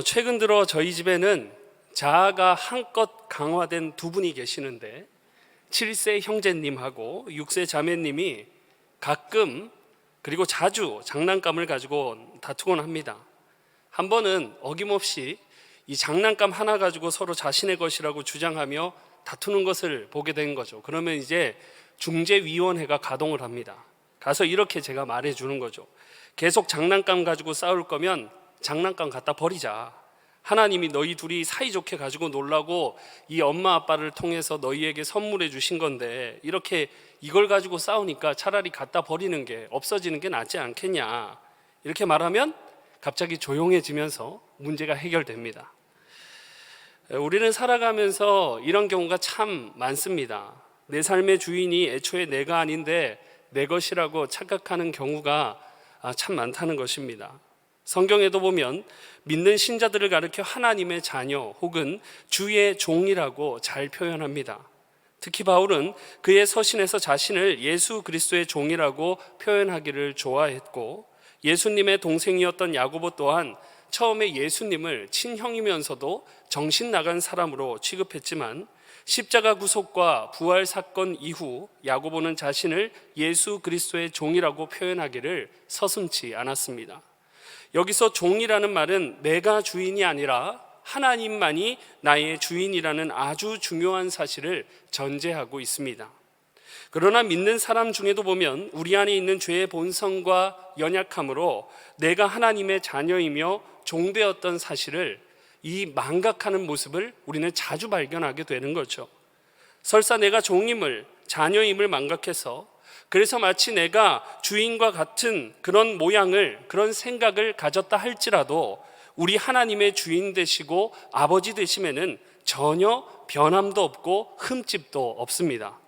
최근 들어 저희 집에는 자아가 한껏 강화된 두 분이 계시는데 7세 형제님하고 6세 자매님이 가끔 그리고 자주 장난감을 가지고 다투곤 합니다. 한 번은 어김없이 이 장난감 하나 가지고 서로 자신의 것이라고 주장하며 다투는 것을 보게 된 거죠. 그러면 이제 중재위원회가 가동을 합니다. 가서 이렇게 제가 말해주는 거죠. 계속 장난감 가지고 싸울 거면 장난감 갖다 버리자. 하나님이 너희 둘이 사이좋게 가지고 놀라고 이 엄마 아빠를 통해서 너희에게 선물해 주신 건데 이렇게 이걸 가지고 싸우니까 차라리 갖다 버리는 게 없어지는 게 낫지 않겠냐. 이렇게 말하면 갑자기 조용해지면서 문제가 해결됩니다. 우리는 살아가면서 이런 경우가 참 많습니다. 내 삶의 주인이 애초에 내가 아닌데 내 것이라고 착각하는 경우가 참 많다는 것입니다. 성경에도 보면 믿는 신자들을 가리켜 하나님의 자녀 혹은 주의 종이라고 잘 표현합니다. 특히 바울은 그의 서신에서 자신을 예수 그리스도의 종이라고 표현하기를 좋아했고, 예수님의 동생이었던 야고보 또한 처음에 예수님을 친형이면서도 정신 나간 사람으로 취급했지만 십자가 구속과 부활 사건 이후 야고보는 자신을 예수 그리스도의 종이라고 표현하기를 서슴지 않았습니다. 여기서 종이라는 말은 내가 주인이 아니라 하나님만이 나의 주인이라는 아주 중요한 사실을 전제하고 있습니다. 그러나 믿는 사람 중에도 보면 우리 안에 있는 죄의 본성과 연약함으로 내가 하나님의 자녀이며 종되었던 사실을 이 망각하는 모습을 우리는 자주 발견하게 되는 거죠. 설사 내가 종임을, 자녀임을 망각해서 그래서 마치 내가 주인과 같은 그런 모양을, 그런 생각을 가졌다 할지라도 우리 하나님의 주인 되시고 아버지 되심에는 전혀 변함도 없고 흠집도 없습니다.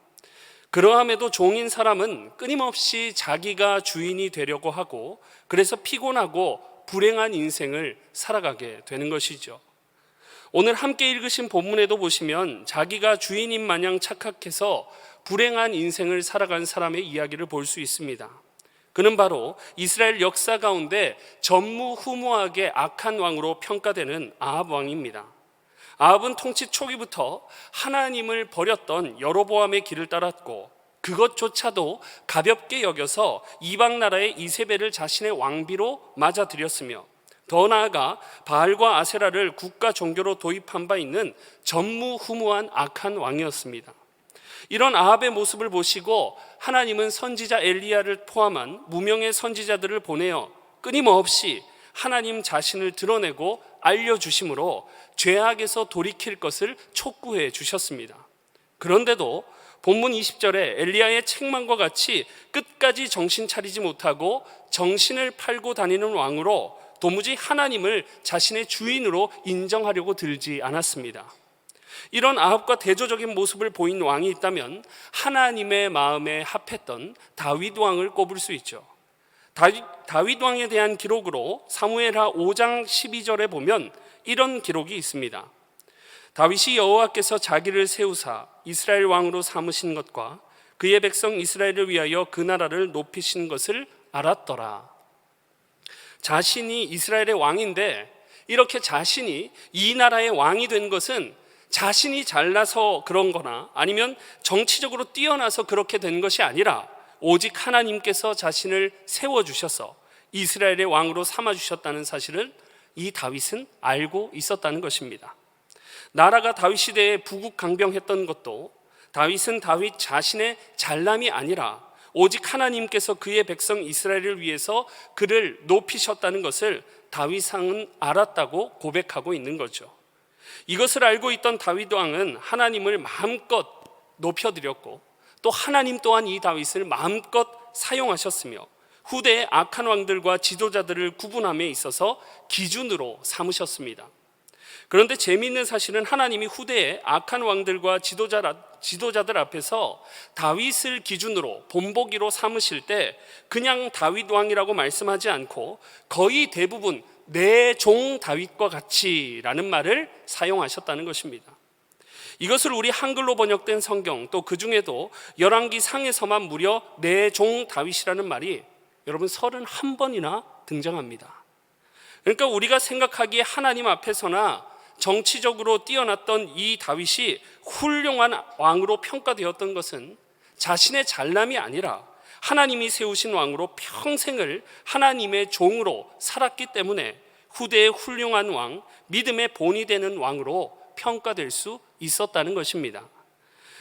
그러함에도 종인 사람은 끊임없이 자기가 주인이 되려고 하고 그래서 피곤하고 불행한 인생을 살아가게 되는 것이죠. 오늘 함께 읽으신 본문에도 보시면 자기가 주인인 마냥 착각해서 불행한 인생을 살아간 사람의 이야기를 볼 수 있습니다. 그는 바로 이스라엘 역사 가운데 전무후무하게 악한 왕으로 평가되는 아합 왕입니다. 아합은 통치 초기부터 하나님을 버렸던 여로보암의 길을 따랐고 그것조차도 가볍게 여겨서 이방 나라의 이세벨을 자신의 왕비로 맞아들였으며 더 나아가 바알과 아세라를 국가 종교로 도입한 바 있는 전무후무한 악한 왕이었습니다. 이런 아합의 모습을 보시고 하나님은 선지자 엘리야를 포함한 무명의 선지자들을 보내어 끊임없이 하나님 자신을 드러내고 알려주심으로 죄악에서 돌이킬 것을 촉구해 주셨습니다. 그런데도 본문 20절에 엘리야의 책망과 같이 끝까지 정신 차리지 못하고 정신을 팔고 다니는 왕으로 도무지 하나님을 자신의 주인으로 인정하려고 들지 않았습니다. 이런 아합과 대조적인 모습을 보인 왕이 있다면 하나님의 마음에 합했던 다윗 왕을 꼽을 수 있죠. 다윗 왕에 대한 기록으로 사무엘하 5장 12절에 보면 이런 기록이 있습니다. 다윗이 여호와께서 자기를 세우사 이스라엘 왕으로 삼으신 것과 그의 백성 이스라엘을 위하여 그 나라를 높이신 것을 알았더라. 자신이 이스라엘의 왕인데 이렇게 자신이 이 나라의 왕이 된 것은 자신이 잘나서 그런 거나 아니면 정치적으로 뛰어나서 그렇게 된 것이 아니라 오직 하나님께서 자신을 세워주셔서 이스라엘의 왕으로 삼아주셨다는 사실을 이 다윗은 알고 있었다는 것입니다. 나라가 다윗 시대에 부국강병했던 것도 다윗은 다윗 자신의 잘남이 아니라 오직 하나님께서 그의 백성 이스라엘을 위해서 그를 높이셨다는 것을 다윗 왕은 알았다고 고백하고 있는 거죠. 이것을 알고 있던 다윗 왕은 하나님을 마음껏 높여드렸고 또 하나님 또한 이 다윗을 마음껏 사용하셨으며 후대의 악한 왕들과 지도자들을 구분함에 있어서 기준으로 삼으셨습니다. 그런데 재미있는 사실은 하나님이 후대의 악한 왕들과 지도자들 앞에서 다윗을 기준으로 본보기로 삼으실 때 그냥 다윗 왕이라고 말씀하지 않고 거의 대부분 내 종 다윗과 같이라는 말을 사용하셨다는 것입니다. 이것을 우리 한글로 번역된 성경 또 그중에도 열왕기 상에서만 무려 내 종 다윗이라는 말이 여러분 31번이나 등장합니다. 그러니까 우리가 생각하기에 하나님 앞에서나 정치적으로 뛰어났던 이 다윗이 훌륭한 왕으로 평가되었던 것은 자신의 잘남이 아니라 하나님이 세우신 왕으로 평생을 하나님의 종으로 살았기 때문에 후대의 훌륭한 왕, 믿음의 본이 되는 왕으로 평가될 수 있었다는 것입니다.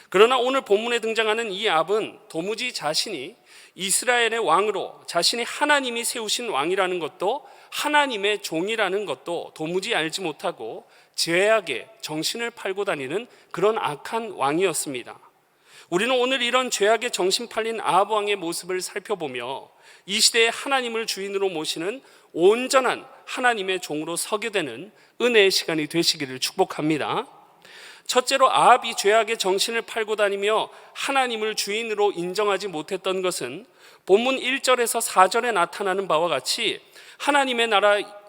그러나 오늘 본문에 등장하는 이 아합은 도무지 자신이 이스라엘의 왕으로, 자신이 하나님이 세우신 왕이라는 것도 하나님의 종이라는 것도 도무지 알지 못하고 죄악에 정신을 팔고 다니는 그런 악한 왕이었습니다. 우리는 오늘 이런 죄악에 정신 팔린 아합 왕의 모습을 살펴보며 이 시대에 하나님을 주인으로 모시는 온전한 하나님의 종으로 서게 되는 은혜의 시간이 되시기를 축복합니다. 첫째로 아합이 죄악의 정신을 팔고 다니며 하나님을 주인으로 인정하지 못했던 것은 본문 1절에서 4절에 나타나는 바와 같이 하나님의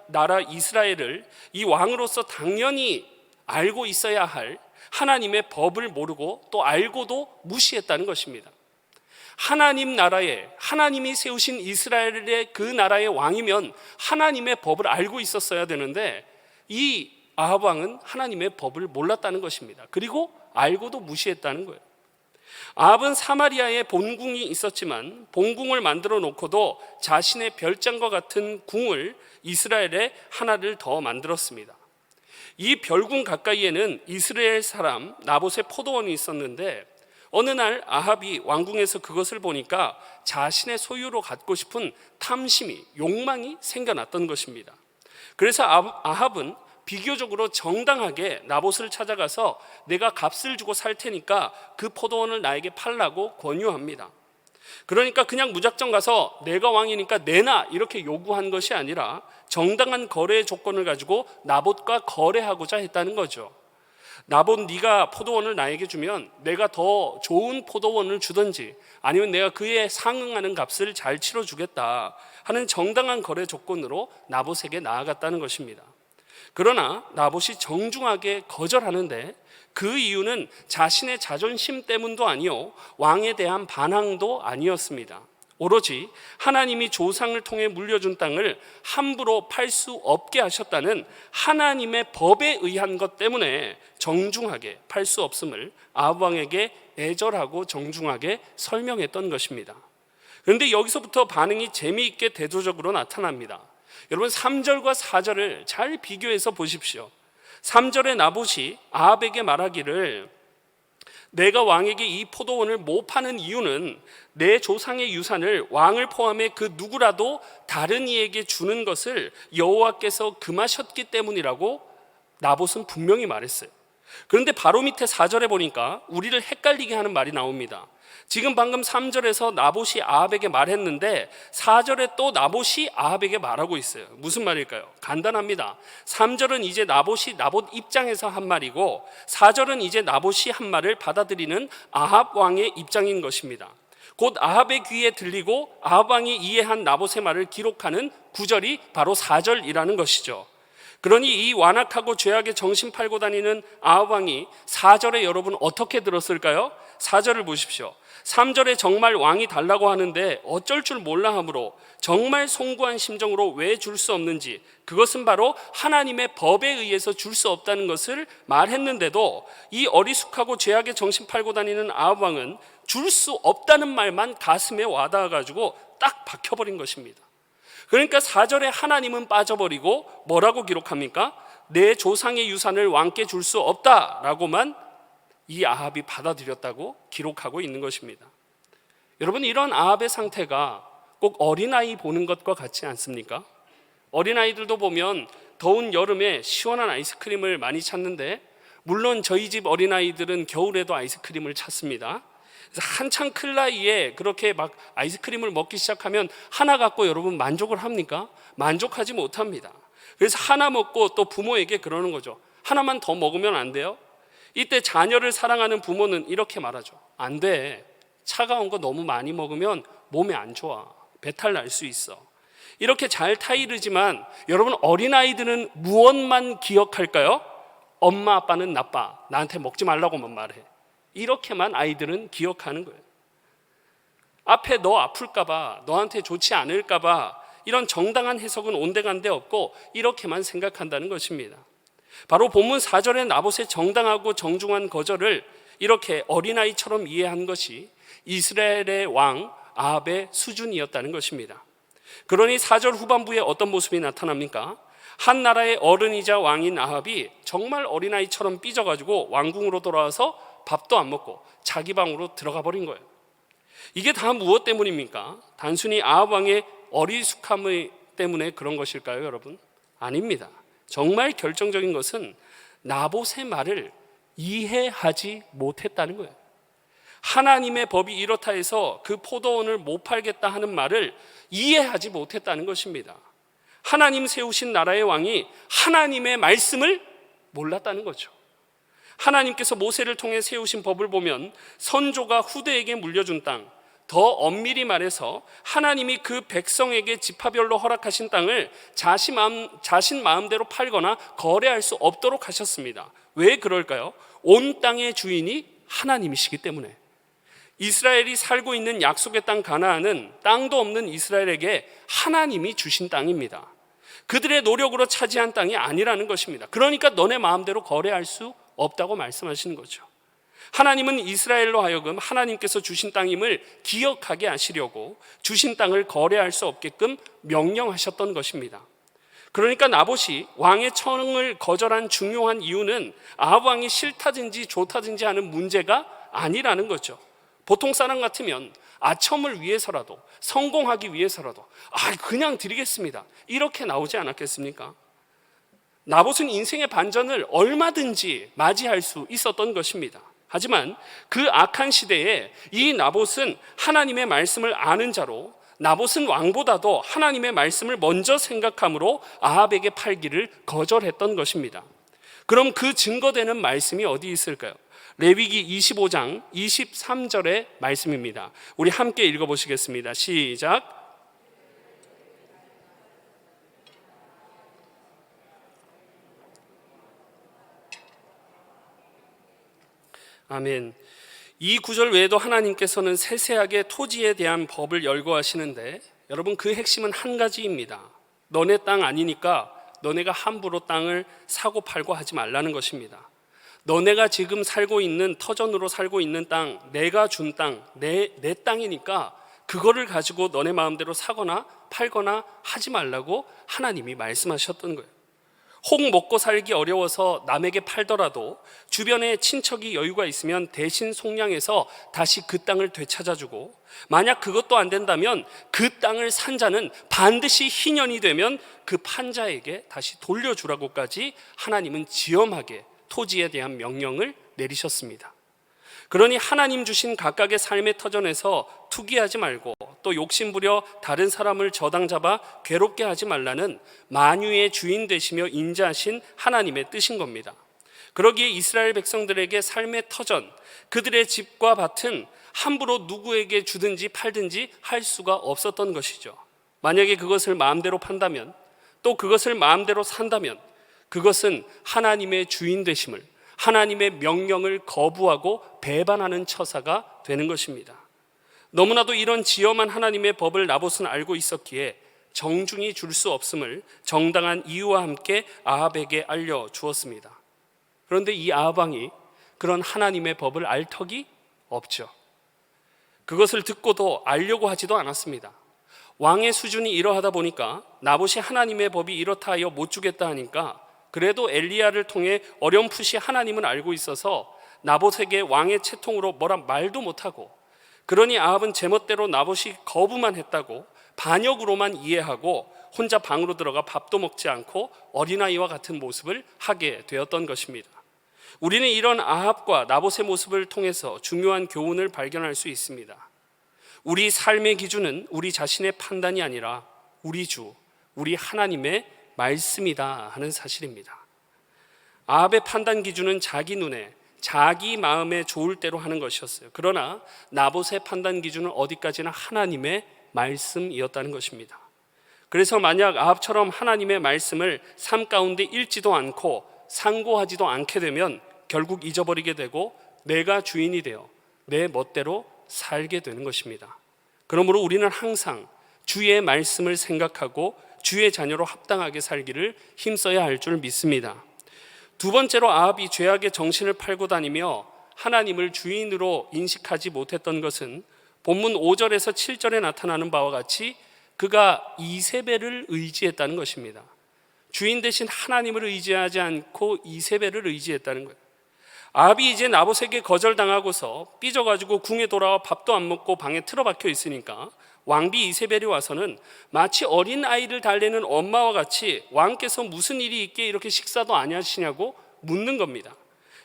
나라 이스라엘을 이 왕으로서 당연히 알고 있어야 할 하나님의 법을 모르고 또 알고도 무시했다는 것입니다. 하나님 나라에, 하나님이 세우신 이스라엘의 그 나라의 왕이면 하나님의 법을 알고 있었어야 되는데 이 아합 왕은 하나님의 법을 몰랐다는 것입니다. 그리고 알고도 무시했다는 거예요. 아합은 사마리아에 본궁이 있었지만 본궁을 만들어 놓고도 자신의 별장과 같은 궁을 이스라엘에 하나를 더 만들었습니다. 이 별궁 가까이에는 이스라엘 사람 나봇의 포도원이 있었는데 어느 날 아합이 왕궁에서 그것을 보니까 자신의 소유로 갖고 싶은 탐심이, 욕망이 생겨났던 것입니다. 그래서 아합은 비교적으로 정당하게 나봇을 찾아가서 내가 값을 주고 살 테니까 그 포도원을 나에게 팔라고 권유합니다. 그러니까 그냥 무작정 가서 내가 왕이니까 내놔 이렇게 요구한 것이 아니라 정당한 거래의 조건을 가지고 나봇과 거래하고자 했다는 거죠. 나봇, 네가 포도원을 나에게 주면 내가 더 좋은 포도원을 주든지 아니면 내가 그에 상응하는 값을 잘 치러주겠다 하는 정당한 거래 조건으로 나봇에게 나아갔다는 것입니다. 그러나 나봇이 정중하게 거절하는데 그 이유는 자신의 자존심 때문도 아니요 왕에 대한 반항도 아니었습니다. 오로지 하나님이 조상을 통해 물려준 땅을 함부로 팔 수 없게 하셨다는 하나님의 법에 의한 것 때문에 정중하게 팔 수 없음을 아합 왕에게 애절하고 정중하게 설명했던 것입니다. 그런데 여기서부터 반응이 재미있게 대조적으로 나타납니다. 여러분 3절과 4절을 잘 비교해서 보십시오. 3절에 나봇이 아합에게 말하기를 내가 왕에게 이 포도원을 못 파는 이유는 내 조상의 유산을 왕을 포함해 그 누구라도 다른 이에게 주는 것을 여호와께서 금하셨기 때문이라고 나봇은 분명히 말했어요. 그런데 바로 밑에 4절에 보니까 우리를 헷갈리게 하는 말이 나옵니다. 지금 방금 3절에서 나봇이 아합에게 말했는데 4절에 또 나봇이 아합에게 말하고 있어요. 무슨 말일까요? 간단합니다. 3절은 이제 나봇이 나봇 입장에서 한 말이고 4절은 이제 나봇이 한 말을 받아들이는 아합 왕의 입장인 것입니다. 곧 아합의 귀에 들리고 아합 왕이 이해한 나봇의 말을 기록하는 구절이 바로 4절이라는 것이죠. 그러니 이 완악하고 죄악에 정신 팔고 다니는 아합 왕이 4절에 여러분 어떻게 들었을까요? 4절을 보십시오. 3절에 정말 왕이 달라고 하는데 어쩔 줄 몰라 하므로 정말 송구한 심정으로 왜 줄 수 없는지, 그것은 바로 하나님의 법에 의해서 줄 수 없다는 것을 말했는데도 이 어리숙하고 죄악에 정신 팔고 다니는 아합 왕은 줄 수 없다는 말만 가슴에 와닿아가지고 딱 박혀버린 것입니다. 그러니까 4절에 하나님은 빠져버리고 뭐라고 기록합니까? 내 조상의 유산을 왕께 줄 수 없다라고만 이 아합이 받아들였다고 기록하고 있는 것입니다. 여러분, 이런 아합의 상태가 꼭 어린아이 보는 것과 같지 않습니까? 어린아이들도 보면 더운 여름에 시원한 아이스크림을 많이 찾는데 물론 저희 집 어린아이들은 겨울에도 아이스크림을 찾습니다. 그래서 한창 클 나이에 그렇게 막 아이스크림을 먹기 시작하면 하나 갖고 여러분 만족을 합니까? 만족하지 못합니다. 그래서 하나 먹고 또 부모에게 그러는 거죠. 하나만 더 먹으면 안 돼요? 이때 자녀를 사랑하는 부모는 이렇게 말하죠. 안 돼. 차가운 거 너무 많이 먹으면 몸에 안 좋아. 배탈 날 수 있어. 이렇게 잘 타이르지만 여러분, 어린아이들은 무엇만 기억할까요? 엄마 아빠는 나빠. 나한테 먹지 말라고만 말해. 이렇게만 아이들은 기억하는 거예요. 앞에 너 아플까 봐, 너한테 좋지 않을까 봐 이런 정당한 해석은 온데간데 없고 이렇게만 생각한다는 것입니다. 바로 본문 4절의 나봇의 정당하고 정중한 거절을 이렇게 어린아이처럼 이해한 것이 이스라엘의 왕 아합의 수준이었다는 것입니다. 그러니 4절 후반부에 어떤 모습이 나타납니까? 한 나라의 어른이자 왕인 아합이 정말 어린아이처럼 삐져가지고 왕궁으로 돌아와서 밥도 안 먹고 자기 방으로 들어가 버린 거예요. 이게 다 무엇 때문입니까? 단순히 아합 왕의 어리숙함 때문에 그런 것일까요, 여러분? 아닙니다. 정말 결정적인 것은 나봇의 말을 이해하지 못했다는 거예요. 하나님의 법이 이렇다 해서 그 포도원을 못 팔겠다 하는 말을 이해하지 못했다는 것입니다. 하나님 세우신 나라의 왕이 하나님의 말씀을 몰랐다는 거죠. 하나님께서 모세를 통해 세우신 법을 보면 선조가 후대에게 물려준 땅, 더 엄밀히 말해서 하나님이 그 백성에게 지파별로 허락하신 땅을 자신 마음대로 팔거나 거래할 수 없도록 하셨습니다. 왜 그럴까요? 온 땅의 주인이 하나님이시기 때문에. 이스라엘이 살고 있는 약속의 땅 가나안은 땅도 없는 이스라엘에게 하나님이 주신 땅입니다. 그들의 노력으로 차지한 땅이 아니라는 것입니다. 그러니까 너네 마음대로 거래할 수 없다고 말씀하시는 거죠. 하나님은 이스라엘로 하여금 하나님께서 주신 땅임을 기억하게 하시려고 주신 땅을 거래할 수 없게끔 명령하셨던 것입니다. 그러니까 나봇이 왕의 청을 거절한 중요한 이유는 아합 왕이 싫다든지 좋다든지 하는 문제가 아니라는 거죠. 보통 사람 같으면 아첨을 위해서라도 성공하기 위해서라도 그냥 드리겠습니다 이렇게 나오지 않았겠습니까? 나봇은 인생의 반전을 얼마든지 맞이할 수 있었던 것입니다. 하지만 그 악한 시대에 이 나봇은 하나님의 말씀을 아는 자로 나봇은 왕보다도 하나님의 말씀을 먼저 생각함으로 아합에게 팔기를 거절했던 것입니다. 그럼 그 증거되는 말씀이 어디 있을까요? 레위기 25장 23절의 말씀입니다. 우리 함께 읽어보시겠습니다. 시작. 아멘. 이 구절 외에도 하나님께서는 세세하게 토지에 대한 법을 열거하시는데 여러분 그 핵심은 한 가지입니다. 너네 땅 아니니까 너네가 함부로 땅을 사고 팔고 하지 말라는 것입니다. 너네가 지금 살고 있는 터전으로 살고 있는 땅, 내가 준 땅, 내 땅이니까 그거를 가지고 너네 마음대로 사거나 팔거나 하지 말라고 하나님이 말씀하셨던 거예요. 혹 먹고 살기 어려워서 남에게 팔더라도 주변에 친척이 여유가 있으면 대신 속량해서 다시 그 땅을 되찾아주고, 만약 그것도 안 된다면 그 땅을 산 자는 반드시 희년이 되면 그 판자에게 다시 돌려주라고까지 하나님은 지엄하게 토지에 대한 명령을 내리셨습니다. 그러니 하나님 주신 각각의 삶의 터전에서 투기하지 말고 또 욕심부려 다른 사람을 저당 잡아 괴롭게 하지 말라는 만유의 주인 되시며 인자하신 하나님의 뜻인 겁니다. 그러기에 이스라엘 백성들에게 삶의 터전, 그들의 집과 밭은 함부로 누구에게 주든지 팔든지 할 수가 없었던 것이죠. 만약에 그것을 마음대로 판다면, 또 그것을 마음대로 산다면 그것은 하나님의 주인 되심을, 하나님의 명령을 거부하고 배반하는 처사가 되는 것입니다. 너무나도 이런 지엄한 하나님의 법을 나봇은 알고 있었기에 정중히 줄 수 없음을 정당한 이유와 함께 아합에게 알려주었습니다. 그런데 이 아합 왕이 그런 하나님의 법을 알 턱이 없죠. 그것을 듣고도 알려고 하지도 않았습니다. 왕의 수준이 이러하다 보니까 나봇이 하나님의 법이 이렇다 하여 못 주겠다 하니까 그래도 엘리야를 통해 어렴풋이 하나님은 알고 있어서 나봇에게 왕의 채통으로 뭐라 말도 못하고, 그러니 아합은 제멋대로 나봇이 거부만 했다고 반역으로만 이해하고 혼자 방으로 들어가 밥도 먹지 않고 어린아이와 같은 모습을 하게 되었던 것입니다. 우리는 이런 아합과 나봇의 모습을 통해서 중요한 교훈을 발견할 수 있습니다. 우리 삶의 기준은 우리 자신의 판단이 아니라 우리 주, 우리 하나님의 말씀이다 하는 사실입니다. 아합의 판단 기준은 자기 눈에, 자기 마음에 좋을 대로 하는 것이었어요. 그러나 나봇의 판단 기준은 어디까지나 하나님의 말씀이었다는 것입니다. 그래서 만약 아합처럼 하나님의 말씀을 삶 가운데 읽지도 않고 상고하지도 않게 되면 결국 잊어버리게 되고 내가 주인이 되어 내 멋대로 살게 되는 것입니다. 그러므로 우리는 항상 주의 말씀을 생각하고 주의 자녀로 합당하게 살기를 힘써야 할 줄 믿습니다. 두 번째로 아합이 죄악의 정신을 팔고 다니며 하나님을 주인으로 인식하지 못했던 것은 본문 5절에서 7절에 나타나는 바와 같이 그가 이세벨을 의지했다는 것입니다. 주인 대신 하나님을 의지하지 않고 이세벨을 의지했다는 거예요. 아합이 이제 나봇에게 거절당하고서 삐져가지고 궁에 돌아와 밥도 안 먹고 방에 틀어박혀 있으니까 왕비 이세벨이 와서는 마치 어린 아이를 달래는 엄마와 같이 왕께서 무슨 일이 있기에 이렇게 식사도 안 하시냐고 묻는 겁니다.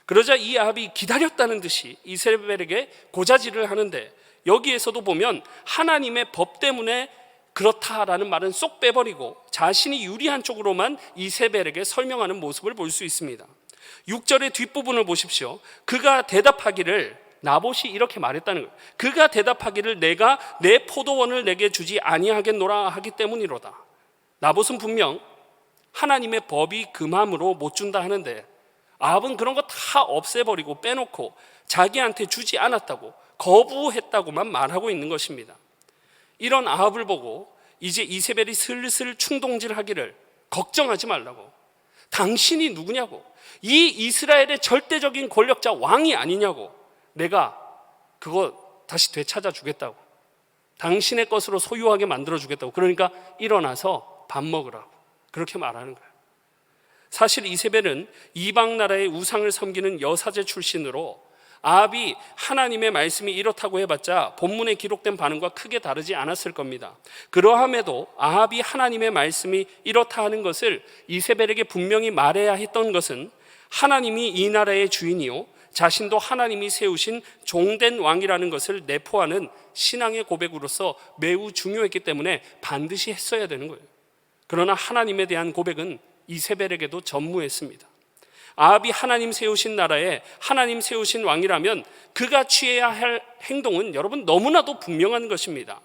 그러자 이 아합이 기다렸다는 듯이 이세벨에게 고자질을 하는데, 여기에서도 보면 하나님의 법 때문에 그렇다라는 말은 쏙 빼버리고 자신이 유리한 쪽으로만 이세벨에게 설명하는 모습을 볼 수 있습니다. 6절의 뒷부분을 보십시오. 그가 대답하기를, 나봇이 이렇게 말했다는 거예요. 그가 대답하기를 내가 내 포도원을 내게 주지 아니하겠노라 하기 때문이로다. 나봇은 분명 하나님의 법이 금함으로 못 준다 하는데 아합은 그런 거 다 없애버리고 빼놓고 자기한테 주지 않았다고, 거부했다고만 말하고 있는 것입니다. 이런 아합을 보고 이제 이세벨이 슬슬 충동질하기를, 걱정하지 말라고, 당신이 누구냐고, 이 이스라엘의 절대적인 권력자 왕이 아니냐고, 내가 그거 다시 되찾아 주겠다고, 당신의 것으로 소유하게 만들어 주겠다고, 그러니까 일어나서 밥 먹으라고 그렇게 말하는 거예요. 사실 이세벨은 이방 나라의 우상을 섬기는 여사제 출신으로 아합이 하나님의 말씀이 이렇다고 해봤자 본문에 기록된 반응과 크게 다르지 않았을 겁니다. 그러함에도 아합이 하나님의 말씀이 이렇다 하는 것을 이세벨에게 분명히 말해야 했던 것은 하나님이 이 나라의 주인이요 자신도 하나님이 세우신 종된 왕이라는 것을 내포하는 신앙의 고백으로서 매우 중요했기 때문에 반드시 했어야 되는 거예요. 그러나 하나님에 대한 고백은 이세벨에게도 전무했습니다. 아합이 하나님 세우신 나라에 하나님 세우신 왕이라면 그가 취해야 할 행동은 여러분 너무나도 분명한 것입니다.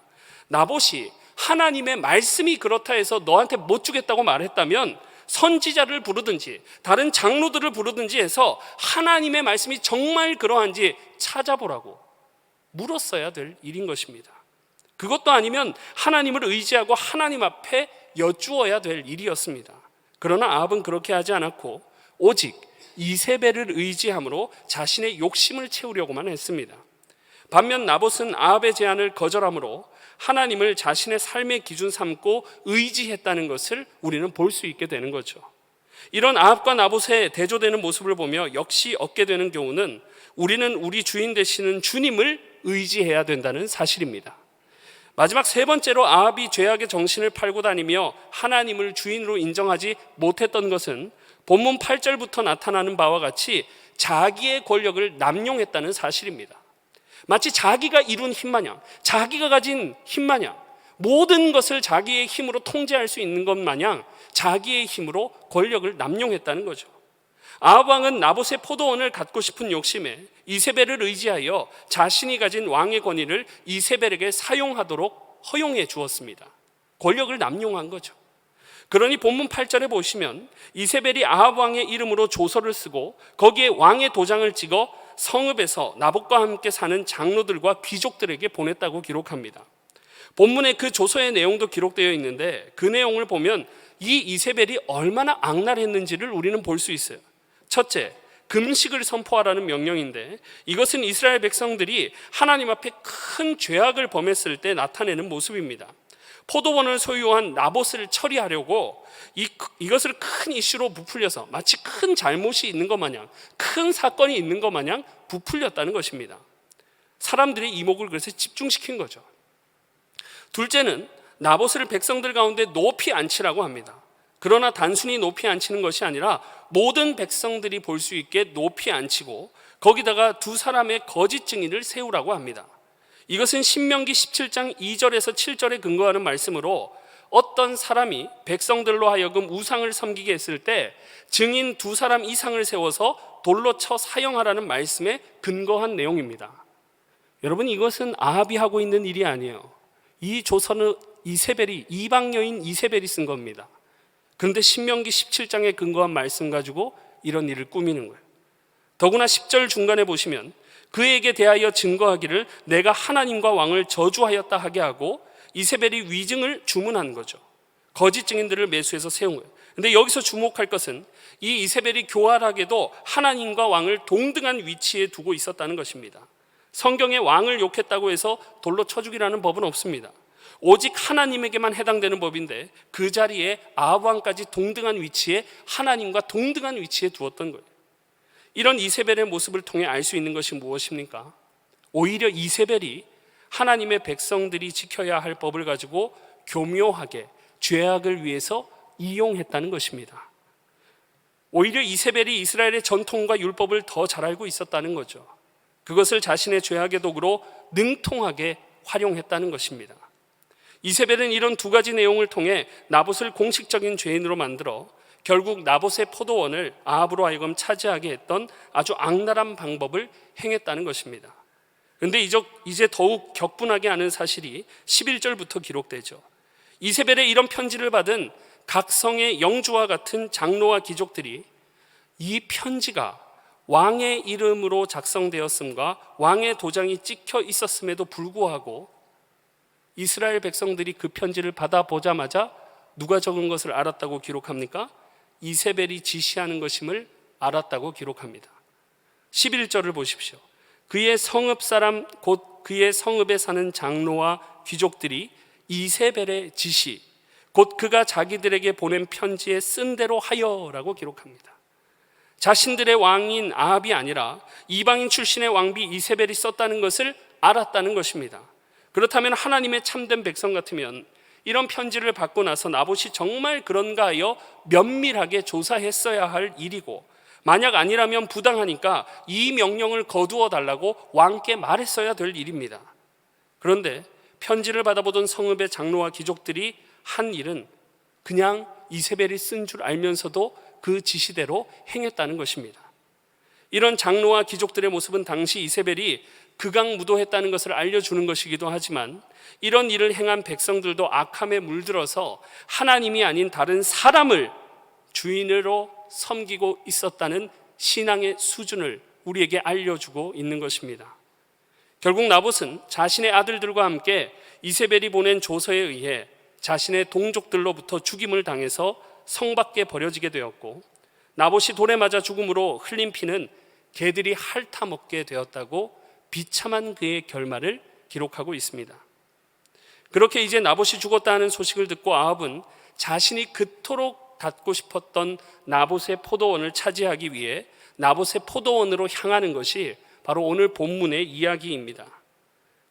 나봇이 하나님의 말씀이 그렇다 해서 너한테 못 주겠다고 말했다면 선지자를 부르든지 다른 장로들을 부르든지 해서 하나님의 말씀이 정말 그러한지 찾아보라고 물었어야 될 일인 것입니다. 그것도 아니면 하나님을 의지하고 하나님 앞에 여쭈어야 될 일이었습니다. 그러나 아합은 그렇게 하지 않았고 오직 이세벨을 의지함으로 자신의 욕심을 채우려고만 했습니다. 반면 나봇은 아합의 제안을 거절함으로 하나님을 자신의 삶의 기준 삼고 의지했다는 것을 우리는 볼 수 있게 되는 거죠. 이런 아합과 나봇의 대조되는 모습을 보며 역시 얻게 되는 교훈은 우리는 우리 주인 되시는 주님을 의지해야 된다는 사실입니다. 마지막 세 번째로 아합이 죄악의 정신을 팔고 다니며 하나님을 주인으로 인정하지 못했던 것은 본문 8절부터 나타나는 바와 같이 자기의 권력을 남용했다는 사실입니다. 마치 자기가 이룬 힘마냥, 자기가 가진 힘마냥, 모든 것을 자기의 힘으로 통제할 수 있는 것 마냥 자기의 힘으로 권력을 남용했다는 거죠. 아합 왕은 나봇의 포도원을 갖고 싶은 욕심에 이세벨을 의지하여 자신이 가진 왕의 권위를 이세벨에게 사용하도록 허용해 주었습니다. 권력을 남용한 거죠. 그러니 본문 8절에 보시면 이세벨이 아합 왕의 이름으로 조서를 쓰고 거기에 왕의 도장을 찍어 성읍에서 나봇과 함께 사는 장로들과 귀족들에게 보냈다고 기록합니다. 본문에 그 조서의 내용도 기록되어 있는데 그 내용을 보면 이 이세벨이 얼마나 악랄했는지를 우리는 볼 수 있어요. 첫째, 금식을 선포하라는 명령인데 이것은 이스라엘 백성들이 하나님 앞에 큰 죄악을 범했을 때 나타내는 모습입니다. 포도원을 소유한 나봇을 처리하려고 이것을 큰 이슈로 부풀려서 마치 큰 잘못이 있는 것 마냥, 큰 사건이 있는 것 마냥 부풀렸다는 것입니다. 사람들의 이목을 그래서 집중시킨 거죠. 둘째는 나봇을 백성들 가운데 높이 앉히라고 합니다. 그러나 단순히 높이 앉히는 것이 아니라 모든 백성들이 볼 수 있게 높이 앉히고 거기다가 두 사람의 거짓 증인을 세우라고 합니다. 이것은 신명기 17장 2절에서 7절에 근거하는 말씀으로 어떤 사람이 백성들로 하여금 우상을 섬기게 했을 때 증인 두 사람 이상을 세워서 돌로 쳐 사형하라는 말씀에 근거한 내용입니다. 여러분, 이것은 아합이 하고 있는 일이 아니에요. 이 조서는 이세벨이, 이방 여인 이세벨이 쓴 겁니다. 그런데 신명기 17장에 근거한 말씀 가지고 이런 일을 꾸미는 거예요. 더구나 10절 중간에 보시면 그에게 대하여 증거하기를 내가 하나님과 왕을 저주하였다 하게 하고 이세벨이 위증을 주문한 거죠. 거짓 증인들을 매수해서 세운 거예요. 근데 여기서 주목할 것은 이 이세벨이 교활하게도 하나님과 왕을 동등한 위치에 두고 있었다는 것입니다. 성경에 왕을 욕했다고 해서 돌로 쳐 죽이라는 법은 없습니다. 오직 하나님에게만 해당되는 법인데 그 자리에 아합 왕까지 동등한 위치에, 하나님과 동등한 위치에 두었던 거예요. 이런 이세벨의 모습을 통해 알 수 있는 것이 무엇입니까? 오히려 이세벨이 하나님의 백성들이 지켜야 할 법을 가지고 교묘하게 죄악을 위해서 이용했다는 것입니다. 오히려 이세벨이 이스라엘의 전통과 율법을 더 잘 알고 있었다는 거죠. 그것을 자신의 죄악의 도구로 능통하게 활용했다는 것입니다. 이세벨은 이런 두 가지 내용을 통해 나봇을 공식적인 죄인으로 만들어 결국 나봇의 포도원을 아합으로 하여금 차지하게 했던 아주 악랄한 방법을 행했다는 것입니다. 그런데 이제 더욱 격분하게 하는 사실이 11절부터 기록되죠. 이세벨의 이런 편지를 받은 각 성의 영주와 같은 장로와 귀족들이 이 편지가 왕의 이름으로 작성되었음과 왕의 도장이 찍혀 있었음에도 불구하고 이스라엘 백성들이 그 편지를 받아보자마자 누가 적은 것을 알았다고 기록합니까? 이세벨이 지시하는 것임을 알았다고 기록합니다. 11절을 보십시오. 그의 성읍 사람 곧 그의 성읍에 사는 장로와 귀족들이 이세벨의 지시 곧 그가 자기들에게 보낸 편지에 쓴 대로 하여라고 기록합니다. 자신들의 왕인 아합이 아니라 이방인 출신의 왕비 이세벨이 썼다는 것을 알았다는 것입니다. 그렇다면 하나님의 참된 백성 같으면 이런 편지를 받고 나서 나봇이 정말 그런가 하여 면밀하게 조사했어야 할 일이고, 만약 아니라면 부당하니까 이 명령을 거두어 달라고 왕께 말했어야 될 일입니다. 그런데 편지를 받아보던 성읍의 장로와 귀족들이 한 일은 그냥 이세벨이 쓴 줄 알면서도 그 지시대로 행했다는 것입니다. 이런 장로와 귀족들의 모습은 당시 이세벨이 극악무도했다는 것을 알려주는 것이기도 하지만, 이런 일을 행한 백성들도 악함에 물들어서 하나님이 아닌 다른 사람을 주인으로 섬기고 있었다는 신앙의 수준을 우리에게 알려주고 있는 것입니다. 결국 나봇은 자신의 아들들과 함께 이세벨이 보낸 조서에 의해 자신의 동족들로부터 죽임을 당해서 성 밖에 버려지게 되었고, 나봇이 돌에 맞아 죽음으로 흘린 피는 개들이 핥아먹게 되었다고 비참한 그의 결말을 기록하고 있습니다. 그렇게 이제 나봇이 죽었다 하는 소식을 듣고 아합은 자신이 그토록 갖고 싶었던 나봇의 포도원을 차지하기 위해 나봇의 포도원으로 향하는 것이 바로 오늘 본문의 이야기입니다.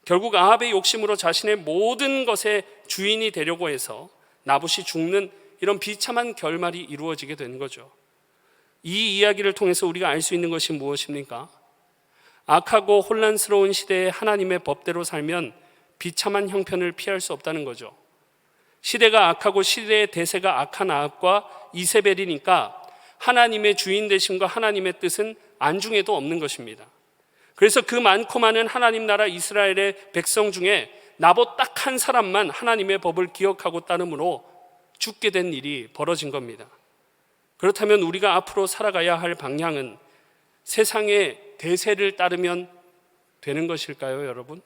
결국 아합의 욕심으로 자신의 모든 것의 주인이 되려고 해서 나봇이 죽는 이런 비참한 결말이 이루어지게 된 거죠. 이 이야기를 통해서 우리가 알 수 있는 것이 무엇입니까? 악하고 혼란스러운 시대에 하나님의 법대로 살면 비참한 형편을 피할 수 없다는 거죠. 시대가 악하고 시대의 대세가 악한 아합과 이세벨이니까 하나님의 주인 되심과 하나님의 뜻은 안중에도 없는 것입니다. 그래서 그 많고 많은 하나님 나라 이스라엘의 백성 중에 나봇 딱 한 사람만 하나님의 법을 기억하고 따름으로 죽게 된 일이 벌어진 겁니다. 그렇다면 우리가 앞으로 살아가야 할 방향은 세상의 대세를 따르면 되는 것일까요, 여러분?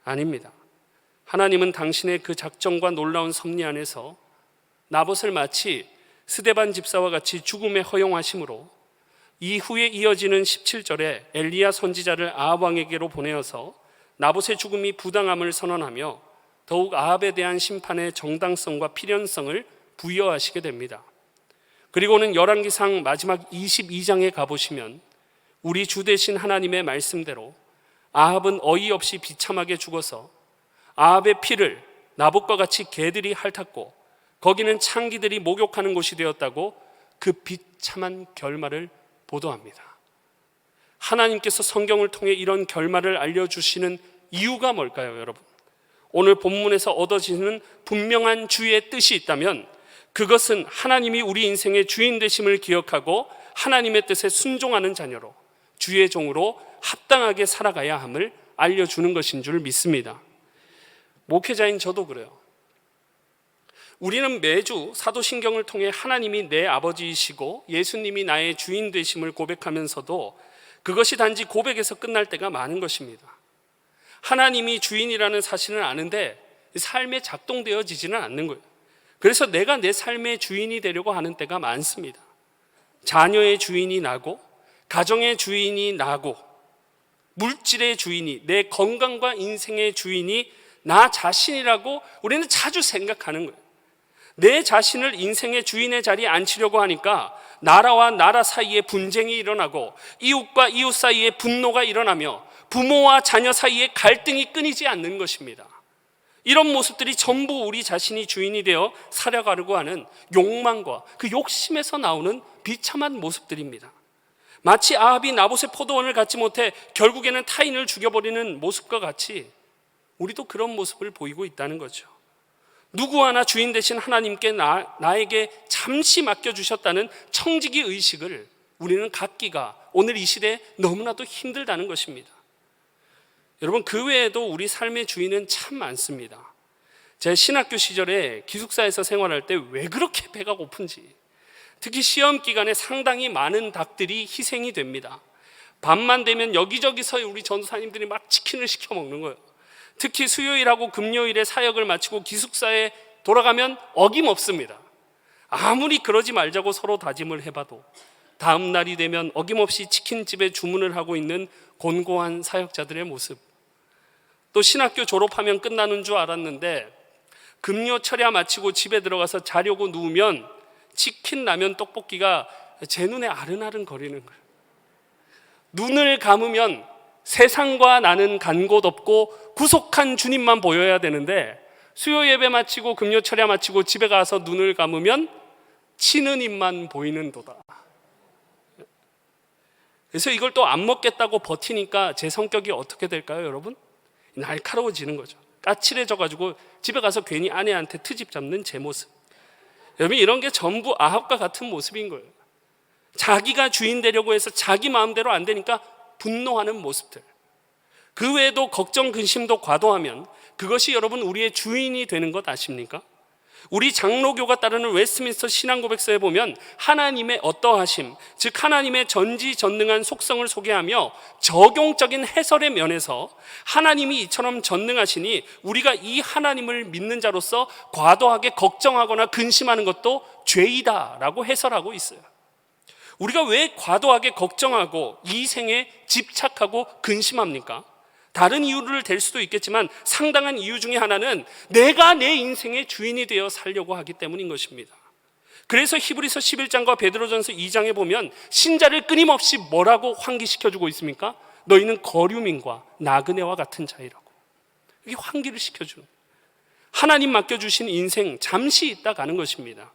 아닙니다. 하나님은 당신의 그 작정과 놀라운 섭리 안에서 나봇을 마치 스데반 집사와 같이 죽음에 허용하심으로 이후에 이어지는 17절에 엘리야 선지자를 아합 왕에게로 보내어서 나봇의 죽음이 부당함을 선언하며 더욱 아합에 대한 심판의 정당성과 필연성을 부여하시게 됩니다. 그리고는 열왕기상 마지막 22장에 가보시면 우리 주 되신 하나님의 말씀대로 아합은 어이없이 비참하게 죽어서 아합의 피를 나봇과 같이 개들이 핥았고 거기는 창기들이 목욕하는 곳이 되었다고 그 비참한 결말을 보도합니다. 하나님께서 성경을 통해 이런 결말을 알려주시는 이유가 뭘까요, 여러분? 오늘 본문에서 얻어지는 분명한 주의 뜻이 있다면 그것은 하나님이 우리 인생의 주인 되심을 기억하고 하나님의 뜻에 순종하는 자녀로 주의 종으로 합당하게 살아가야 함을 알려주는 것인 줄 믿습니다. 목회자인 저도 그래요. 우리는 매주 사도신경을 통해 하나님이 내 아버지이시고 예수님이 나의 주인 되심을 고백하면서도 그것이 단지 고백에서 끝날 때가 많은 것입니다. 하나님이 주인이라는 사실은 아는데 삶에 작동되어지지는 않는 거예요. 그래서 내가 내 삶의 주인이 되려고 하는 때가 많습니다. 자녀의 주인이 나고, 가정의 주인이 나고, 물질의 주인이, 내 건강과 인생의 주인이 나 자신이라고 우리는 자주 생각하는 거예요. 내 자신을 인생의 주인의 자리에 앉히려고 하니까 나라와 나라 사이에 분쟁이 일어나고, 이웃과 이웃 사이에 분노가 일어나며, 부모와 자녀 사이에 갈등이 끊이지 않는 것입니다. 이런 모습들이 전부 우리 자신이 주인이 되어 살아가려고 하는 욕망과 그 욕심에서 나오는 비참한 모습들입니다. 마치 아합이 나봇의 포도원을 갖지 못해 결국에는 타인을 죽여버리는 모습과 같이 우리도 그런 모습을 보이고 있다는 거죠. 누구 하나 주인 되신 하나님께 나에게 잠시 맡겨주셨다는 청지기 의식을 우리는 갖기가 오늘 이 시대에 너무나도 힘들다는 것입니다. 여러분, 그 외에도 우리 삶의 주인은 참 많습니다. 제 신학교 시절에 기숙사에서 생활할 때 왜 그렇게 배가 고픈지, 특히 시험 기간에 상당히 많은 닭들이 희생이 됩니다. 밤만 되면 여기저기서 우리 전도사님들이 막 치킨을 시켜 먹는 거예요. 특히 수요일하고 금요일에 사역을 마치고 기숙사에 돌아가면 어김없습니다. 아무리 그러지 말자고 서로 다짐을 해봐도 다음 날이 되면 어김없이 치킨집에 주문을 하고 있는 곤고한 사역자들의 모습. 또 신학교 졸업하면 끝나는 줄 알았는데 금요 철야 마치고 집에 들어가서 자려고 누우면 치킨 라면 떡볶이가 제 눈에 아른아른 거리는 거예요. 눈을 감으면 세상과 나는 간 곳 없고 구속한 주님만 보여야 되는데, 수요 예배 마치고 금요 철야 마치고 집에 가서 눈을 감으면 치는 입만 보이는도다. 그래서 이걸 또 안 먹겠다고 버티니까 제 성격이 어떻게 될까요, 여러분? 날카로워지는 거죠. 까칠해져가지고 집에 가서 괜히 아내한테 트집 잡는 제 모습. 여러분, 이런 게 전부 아합과 같은 모습인 거예요. 자기가 주인 되려고 해서 자기 마음대로 안 되니까 분노하는 모습들. 그 외에도 걱정, 근심도 과도하면 그것이 여러분 우리의 주인이 되는 것 아십니까? 우리 장로교가 따르는 웨스트민스터 신앙고백서에 보면 하나님의 어떠하심, 즉 하나님의 전지전능한 속성을 소개하며 적용적인 해설의 면에서 하나님이 이처럼 전능하시니 우리가 이 하나님을 믿는 자로서 과도하게 걱정하거나 근심하는 것도 죄이다 라고 해설하고 있어요. 우리가 왜 과도하게 걱정하고 이 생에 집착하고 근심합니까? 다른 이유를 댈 수도 있겠지만 상당한 이유 중에 하나는 내가 내 인생의 주인이 되어 살려고 하기 때문인 것입니다. 그래서 히브리서 11장과 베드로전서 2장에 보면 신자를 끊임없이 뭐라고 환기시켜주고 있습니까? 너희는 거류민과 나그네와 같은 자이라고. 이게 환기를 시켜주는, 하나님 맡겨주신 인생 잠시 있다 가는 것입니다.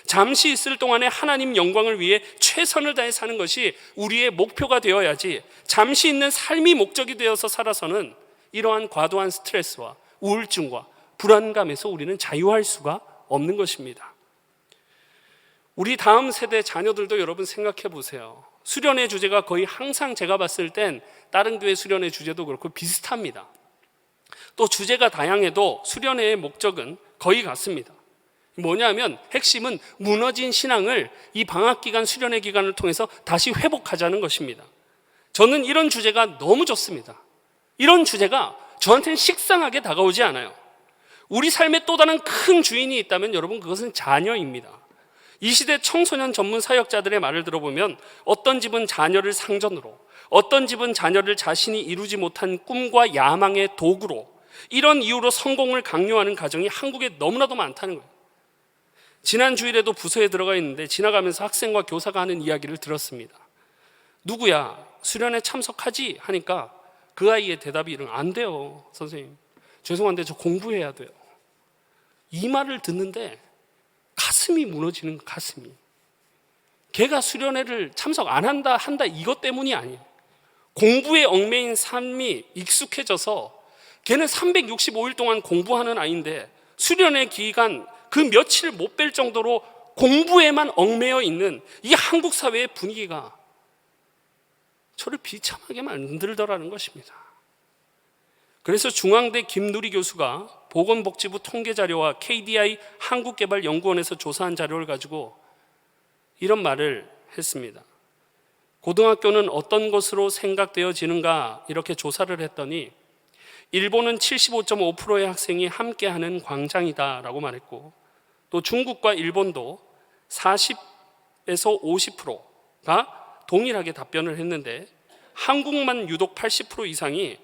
잠시 있을 동안에 하나님 영광을 위해 최선을 다해 사는 것이 우리의 목표가 되어야지, 잠시 있는 삶이 목적이 되어서 살아서는 이러한 과도한 스트레스와 우울증과 불안감에서 우리는 자유할 수가 없는 것입니다. 우리 다음 세대 자녀들도 여러분 생각해 보세요. 수련의 주제가 거의 항상 제가 봤을 땐 다른 교회 수련의 주제도 그렇고 비슷합니다. 또 주제가 다양해도 수련회의 목적은 거의 같습니다. 뭐냐면 핵심은 무너진 신앙을 이 방학기간 수련회 기간을 통해서 다시 회복하자는 것입니다. 저는 이런 주제가 너무 좋습니다. 이런 주제가 저한테는 식상하게 다가오지 않아요. 우리 삶에 또 다른 큰 주인이 있다면 여러분 그것은 자녀입니다. 이 시대 청소년 전문 사역자들의 말을 들어보면 어떤 집은 자녀를 상전으로, 어떤 집은 자녀를 자신이 이루지 못한 꿈과 야망의 도구로, 이런 이유로 성공을 강요하는 가정이 한국에 너무나도 많다는 거예요. 지난 주일에도 부서에 들어가 있는데 지나가면서 학생과 교사가 하는 이야기를 들었습니다. 누구야 수련회 참석하지? 하니까 그 아이의 대답이 이런, 안 돼요 선생님, 죄송한데 저 공부해야 돼요. 이 말을 듣는데 가슴이 무너지는, 가슴이. 걔가 수련회를 참석 안 한다 이것 때문이 아니에요. 공부에 얽매인 삶이 익숙해져서 걔는 365일 동안 공부하는 아이인데 수련회 기간 그 며칠 못 뺄 정도로 공부에만 얽매여 있는 이 한국 사회의 분위기가 저를 비참하게 만들더라는 것입니다. 그래서 중앙대 김누리 교수가 보건복지부 통계자료와 KDI 한국개발연구원에서 조사한 자료를 가지고 이런 말을 했습니다. 고등학교는 어떤 것으로 생각되어지는가 이렇게 조사를 했더니 일본은 75.5%의 학생이 함께하는 광장이다라고 말했고, 또 중국과 일본도 40에서 50%가 동일하게 답변을 했는데, 한국만 유독 80% 이상이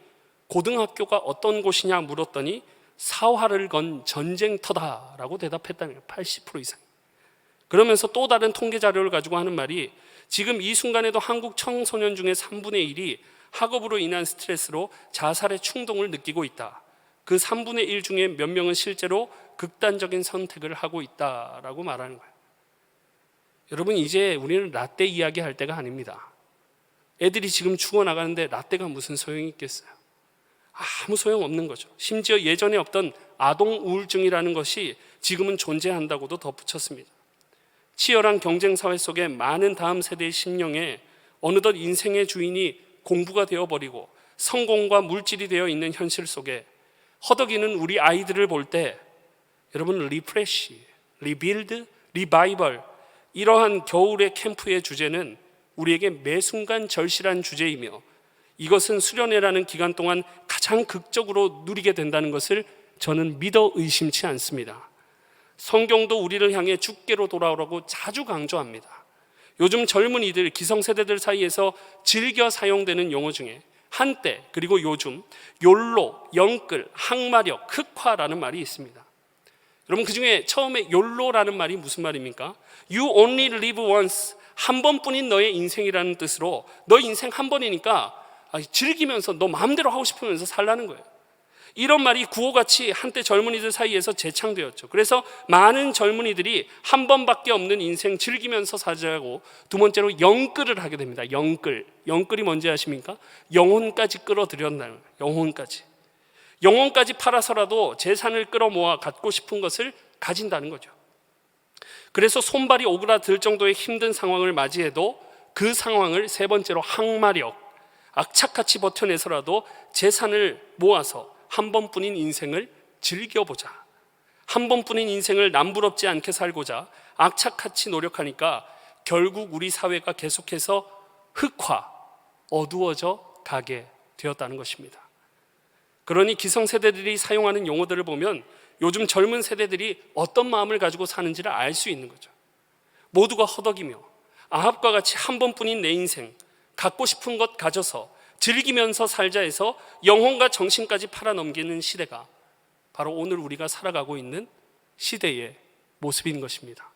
고등학교가 어떤 곳이냐 물었더니 사활을 건 전쟁터다라고 대답했다는 거예요. 80% 이상. 그러면서 또 다른 통계 자료를 가지고 하는 말이, 지금 이 순간에도 한국 청소년 중에 3분의 1이 학업으로 인한 스트레스로 자살의 충동을 느끼고 있다. 그 3분의 1 중에 몇 명은 실제로 극단적인 선택을 하고 있다라고 말하는 거예요. 여러분, 이제 우리는 라떼 이야기 할 때가 아닙니다. 애들이 지금 죽어나가는데 라떼가 무슨 소용이 있겠어요? 아무 소용 없는 거죠. 심지어 예전에 없던 아동 우울증이라는 것이 지금은 존재한다고도 덧붙였습니다. 치열한 경쟁 사회 속에 많은 다음 세대의 심령에 어느덧 인생의 주인이 공부가 되어버리고 성공과 물질이 되어 있는 현실 속에 허덕이는 우리 아이들을 볼 때, 여러분, 리프레시, 리빌드, 리바이벌, 이러한 겨울의 캠프의 주제는 우리에게 매 순간 절실한 주제이며, 이것은 수련회라는 기간 동안 가장 극적으로 누리게 된다는 것을 저는 믿어 의심치 않습니다. 성경도 우리를 향해 주께로 돌아오라고 자주 강조합니다. 요즘 젊은이들, 기성세대들 사이에서 즐겨 사용되는 용어 중에 한때 그리고 요즘 욜로, 영끌, 항마력, 흑화라는 말이 있습니다. 여러분, 그 중에 처음에 욜로라는 말이 무슨 말입니까? You only live once, 한 번뿐인 너의 인생이라는 뜻으로, 너 인생 한 번이니까 즐기면서 너 마음대로 하고 싶으면서 살라는 거예요. 이런 말이 구호같이 한때 젊은이들 사이에서 재창되었죠. 그래서 많은 젊은이들이 한 번밖에 없는 인생 즐기면서 살자고, 두 번째로 영끌을 하게 됩니다. 영끌이 뭔지 아십니까? 영혼까지 끌어들였다는 거예요. 영혼까지 팔아서라도 재산을 끌어모아 갖고 싶은 것을 가진다는 거죠. 그래서 손발이 오그라들 정도의 힘든 상황을 맞이해도 그 상황을 세 번째로 항마력, 악착같이 버텨내서라도 재산을 모아서 한 번뿐인 인생을 즐겨보자. 한 번뿐인 인생을 남부럽지 않게 살고자 악착같이 노력하니까 결국 우리 사회가 계속해서 흑화, 어두워져 가게 되었다는 것입니다. 그러니 기성세대들이 사용하는 용어들을 보면 요즘 젊은 세대들이 어떤 마음을 가지고 사는지를 알 수 있는 거죠. 모두가 허덕이며 아합과 같이 한 번뿐인 내 인생, 갖고 싶은 것 가져서 즐기면서 살자 해서 영혼과 정신까지 팔아넘기는 시대가 바로 오늘 우리가 살아가고 있는 시대의 모습인 것입니다.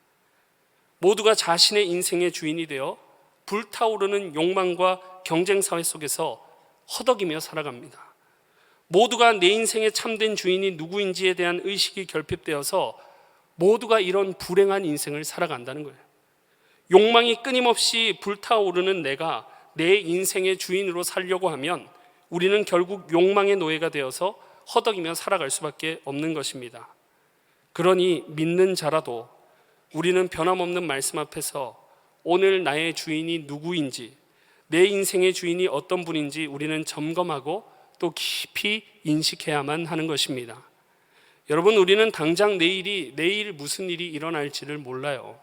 모두가 자신의 인생의 주인이 되어 불타오르는 욕망과 경쟁 사회 속에서 허덕이며 살아갑니다. 모두가 내 인생의 참된 주인이 누구인지에 대한 의식이 결핍되어서 모두가 이런 불행한 인생을 살아간다는 거예요. 욕망이 끊임없이 불타오르는 내가 내 인생의 주인으로 살려고 하면 우리는 결국 욕망의 노예가 되어서 허덕이며 살아갈 수밖에 없는 것입니다. 그러니 믿는 자라도 우리는 변함없는 말씀 앞에서 오늘 나의 주인이 누구인지, 내 인생의 주인이 어떤 분인지 우리는 점검하고 또 깊이 인식해야만 하는 것입니다. 여러분, 우리는 당장 내일 무슨 일이 일어날지를 몰라요.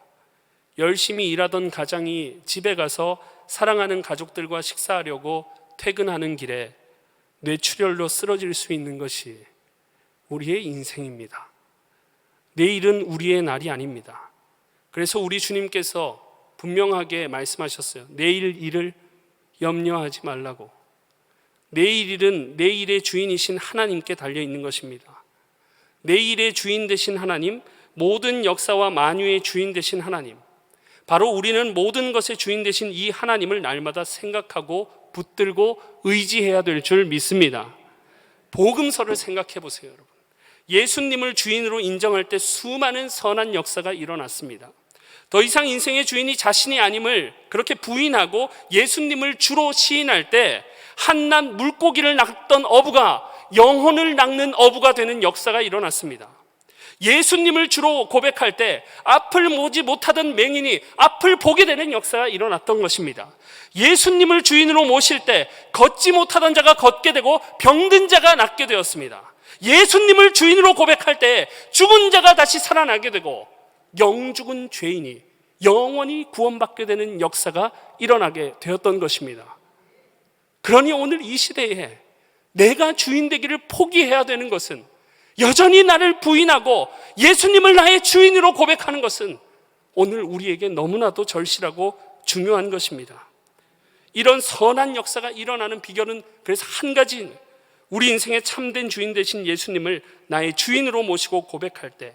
열심히 일하던 가장이 집에 가서 사랑하는 가족들과 식사하려고 퇴근하는 길에 뇌출혈로 쓰러질 수 있는 것이 우리의 인생입니다. 내일은 우리의 날이 아닙니다. 그래서 우리 주님께서 분명하게 말씀하셨어요. 내일 일을 염려하지 말라고. 내일 일은 내일의 주인이신 하나님께 달려있는 것입니다. 내일의 주인 되신 하나님, 모든 역사와 만유의 주인 되신 하나님, 바로 우리는 모든 것의 주인 되신 이 하나님을 날마다 생각하고 붙들고 의지해야 될 줄 믿습니다. 복음서를 생각해 보세요, 여러분. 예수님을 주인으로 인정할 때 수많은 선한 역사가 일어났습니다. 더 이상 인생의 주인이 자신이 아님을 그렇게 부인하고 예수님을 주로 시인할 때 한낱 물고기를 낚던 어부가 영혼을 낚는 어부가 되는 역사가 일어났습니다. 예수님을 주로 고백할 때 앞을 보지 못하던 맹인이 앞을 보게 되는 역사가 일어났던 것입니다. 예수님을 주인으로 모실 때 걷지 못하던 자가 걷게 되고 병든 자가 낫게 되었습니다. 예수님을 주인으로 고백할 때 죽은 자가 다시 살아나게 되고 영죽은 죄인이 영원히 구원받게 되는 역사가 일어나게 되었던 것입니다. 그러니 오늘 이 시대에 내가 주인 되기를 포기해야 되는 것은, 여전히 나를 부인하고 예수님을 나의 주인으로 고백하는 것은 오늘 우리에게 너무나도 절실하고 중요한 것입니다. 이런 선한 역사가 일어나는 비결은 그래서 한 가지, 우리 인생의 참된 주인 되신 예수님을 나의 주인으로 모시고 고백할 때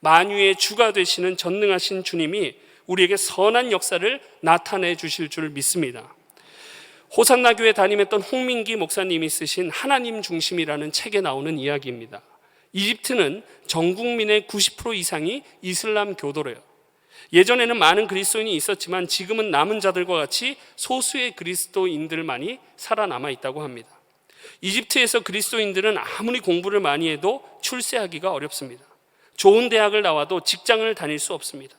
만유의 주가 되시는 전능하신 주님이 우리에게 선한 역사를 나타내 주실 줄 믿습니다. 호산나 교회 담임했던 홍민기 목사님이 쓰신 하나님 중심이라는 책에 나오는 이야기입니다. 이집트는 전 국민의 90% 이상이 이슬람 교도래요. 예전에는 많은 그리스도인이 있었지만 지금은 남은 자들과 같이 소수의 그리스도인들만이 살아남아 있다고 합니다. 이집트에서 그리스도인들은 아무리 공부를 많이 해도 출세하기가 어렵습니다. 좋은 대학을 나와도 직장을 다닐 수 없습니다.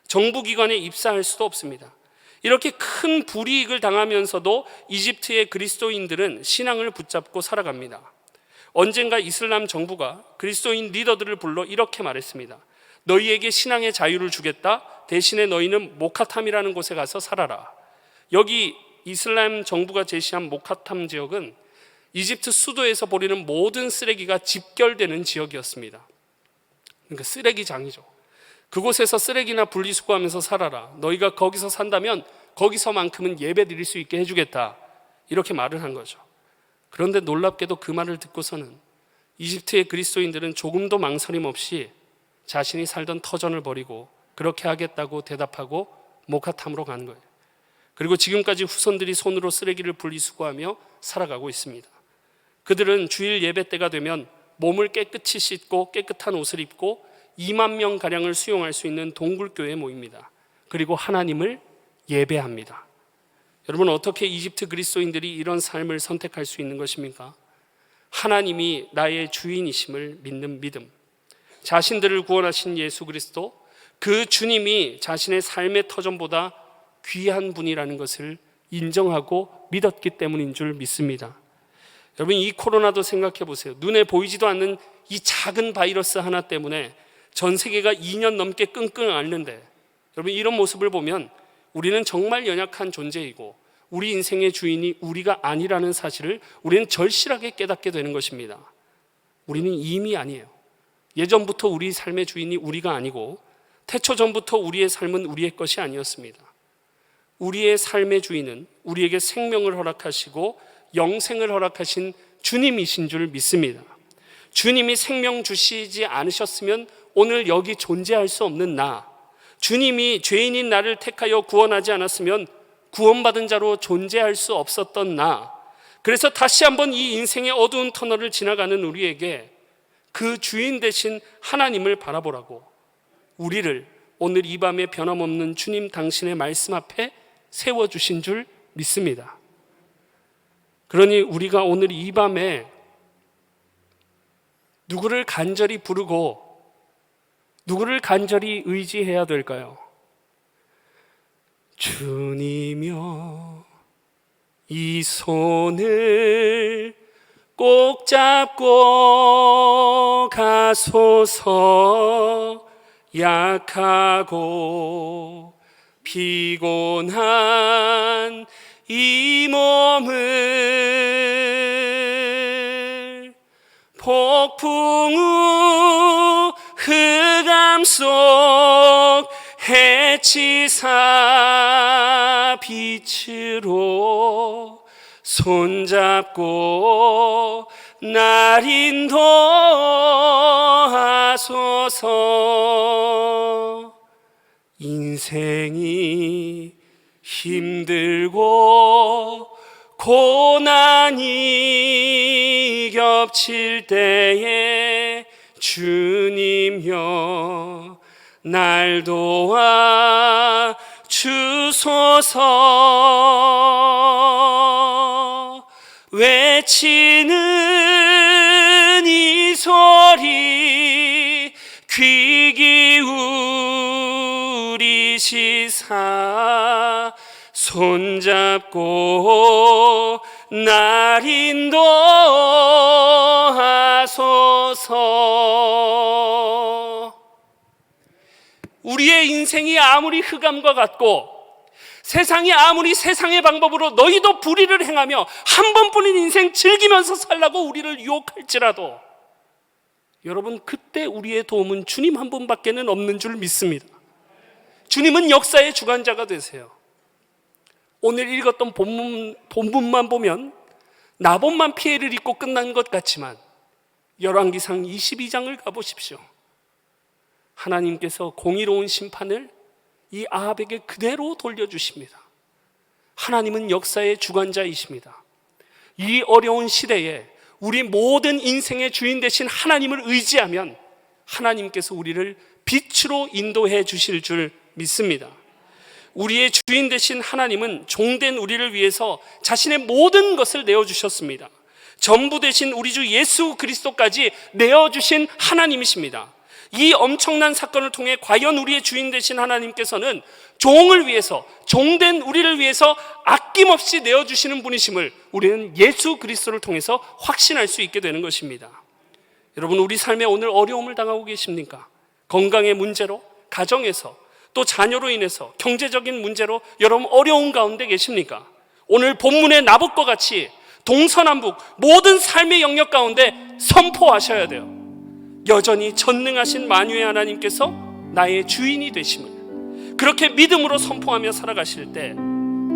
정부기관에 입사할 수도 없습니다. 이렇게 큰 불이익을 당하면서도 이집트의 그리스도인들은 신앙을 붙잡고 살아갑니다. 언젠가 이슬람 정부가 그리스도인 리더들을 불러 이렇게 말했습니다. 너희에게 신앙의 자유를 주겠다. 대신에 너희는 모카탐이라는 곳에 가서 살아라. 여기 이슬람 정부가 제시한 모카탐 지역은 이집트 수도에서 버리는 모든 쓰레기가 집결되는 지역이었습니다. 그러니까 쓰레기장이죠. 그곳에서 쓰레기나 분리수거하면서 살아라. 너희가 거기서 산다면 거기서만큼은 예배 드릴 수 있게 해주겠다. 이렇게 말을 한 거죠. 그런데 놀랍게도 그 말을 듣고서는 이집트의 그리스도인들은 조금도 망설임 없이 자신이 살던 터전을 버리고 그렇게 하겠다고 대답하고 모카탐으로 간 거예요. 그리고 지금까지 후손들이 손으로 쓰레기를 분리수거하며 살아가고 있습니다. 그들은 주일 예배 때가 되면 몸을 깨끗이 씻고 깨끗한 옷을 입고 2만 명가량을 수용할 수 있는 동굴교회에 모입니다. 그리고 하나님을 예배합니다. 여러분, 어떻게 이집트 그리스도인들이 이런 삶을 선택할 수 있는 것입니까? 하나님이 나의 주인이심을 믿는 믿음, 자신들을 구원하신 예수 그리스도, 그 주님이 자신의 삶의 터전보다 귀한 분이라는 것을 인정하고 믿었기 때문인 줄 믿습니다. 여러분, 이 코로나도 생각해 보세요. 눈에 보이지도 않는 이 작은 바이러스 하나 때문에 전 세계가 2년 넘게 끙끙 앓는데, 여러분, 이런 모습을 보면 우리는 정말 연약한 존재이고 우리 인생의 주인이 우리가 아니라는 사실을 우리는 절실하게 깨닫게 되는 것입니다. 우리는 이미 아니에요. 예전부터 우리 삶의 주인이 우리가 아니고 태초 전부터 우리의 삶은 우리의 것이 아니었습니다. 우리의 삶의 주인은 우리에게 생명을 허락하시고 영생을 허락하신 주님이신 줄 믿습니다. 주님이 생명 주시지 않으셨으면 오늘 여기 존재할 수 없는 나, 주님이 죄인인 나를 택하여 구원하지 않았으면 구원받은 자로 존재할 수 없었던 나, 그래서 다시 한번 이 인생의 어두운 터널을 지나가는 우리에게 그 주인 되신 하나님을 바라보라고 우리를 오늘 이 밤에 변함없는 주님 당신의 말씀 앞에 세워주신 줄 믿습니다. 그러니 우리가 오늘 이 밤에 누구를 간절히 부르고 누구를 간절히 의지해야 될까요? 주님이여, 이 손을 꼭 잡고 가소서. 약하고 피곤한 이 몸을 폭풍 후 흑암 속 해치사 빛으로 손잡고 날 인도하소서. 인생이 힘들고 고난이 겹칠 때에 주님여 날 도와 주소서. 외치는 이 소리 귀 기울이시사 손잡고 날 인도하소서. 우리의 인생이 아무리 흑암과 같고 세상이 아무리 세상의 방법으로 너희도 불의를 행하며 한 번뿐인 인생 즐기면서 살라고 우리를 유혹할지라도 여러분, 그때 우리의 도움은 주님 한 분밖에는 없는 줄 믿습니다. 주님은 역사의 주관자가 되세요. 오늘 읽었던 본문만 보면 나봇만 피해를 입고 끝난 것 같지만 열왕기상 22장을 가보십시오. 하나님께서 공의로운 심판을 이 아합에게 그대로 돌려주십니다. 하나님은 역사의 주관자이십니다. 이 어려운 시대에 우리 모든 인생의 주인 되신 하나님을 의지하면 하나님께서 우리를 빛으로 인도해 주실 줄 믿습니다. 우리의 주인 되신 하나님은 종된 우리를 위해서 자신의 모든 것을 내어주셨습니다. 전부 되신 우리 주 예수 그리스도까지 내어주신 하나님이십니다. 이 엄청난 사건을 통해 과연 우리의 주인 되신 하나님께서는 종을 위해서, 종된 우리를 위해서 아낌없이 내어주시는 분이심을 우리는 예수 그리스도를 통해서 확신할 수 있게 되는 것입니다. 여러분, 우리 삶에 오늘 어려움을 당하고 계십니까? 건강의 문제로, 가정에서, 또 자녀로 인해서 경제적인 문제로 여러분 어려운 가운데 계십니까? 오늘 본문의 나봇과 같이 동서남북 모든 삶의 영역 가운데 선포하셔야 돼요. 여전히 전능하신 만유의 하나님께서 나의 주인이 되심을 그렇게 믿음으로 선포하며 살아가실 때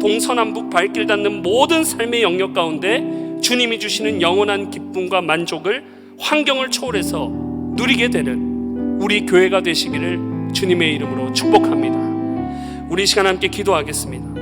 동서남북 발길 닿는 모든 삶의 영역 가운데 주님이 주시는 영원한 기쁨과 만족을 환경을 초월해서 누리게 되는 우리 교회가 되시기를 주님의 이름으로 축복합니다. 우리 이 시간 함께 기도하겠습니다.